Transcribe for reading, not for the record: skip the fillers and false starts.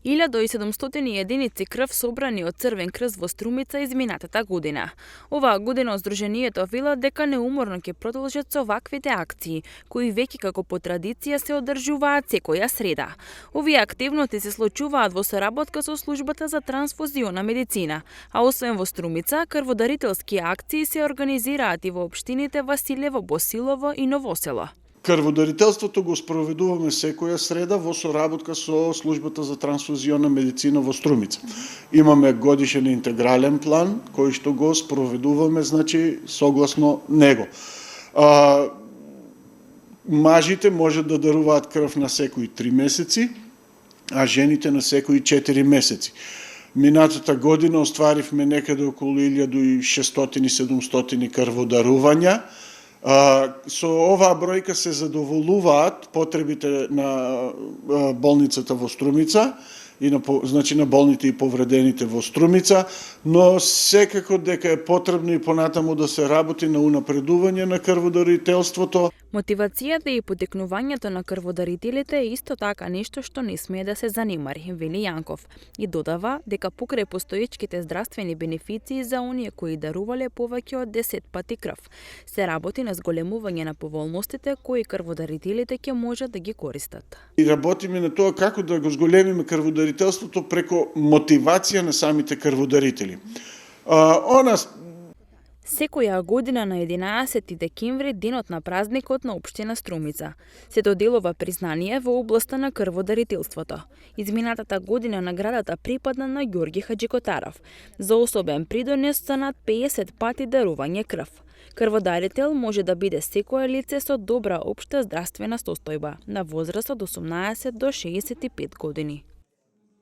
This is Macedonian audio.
1700 единици крв собрани од Црвен крст во Струмица изминатата година. Оваа година Здруженијето вела дека неуморно ќе продолжат со ваквите акции, кои веќе како по традиција се одржуваат секоја среда. Овие активности се случуваат во соработка со службата за трансфузиона медицина, а освен во Струмица, крводарителски акции се организираат и во општините Василево, Босилово и Новосело. Крводарителството го спроведуваме секоја среда во соработка со службата за трансфузиона медицина во Струмица. Имаме годишен интегрален план кој што го спроведуваме, согласно него. Мажите можат да даруваат крв на секои 3 месеци, а жените на секои 4 месеци. Минатата година остваривме некаде околу 1600-700 крводарувања. Со оваа бројка се задоволуваат потребите на болницата во Струмица и на болните и повредените во Струмица, но секако дека е потребно и понатаму да се работи на унапредување на крводарителството. Мотивацијата и потекнувањето на крводарителите е исто така нешто што не смее да се занимари, вели Јанков, и додава дека покрај постоечките здравствени бенефиции за оние кои дарувале повеќе од 10 пати крв, се работи на зголемување на поволностите кои крводарителите ќе можат да ги користат. И работиме на тоа како да го зголемиме крводарителството преку мотивација на самите крводарители. Секоја година на 11 декември, денот на празникот на општина Струмица, се доделува признание во областа на крводарителството. Изминатата година наградата припадна на Ѓорги Хаџикотаров за особен придонес за над 50 пати дарување крв. Крводарител може да биде секое лице со добра општа здравствена состојба на возраст од 18 до 65 години.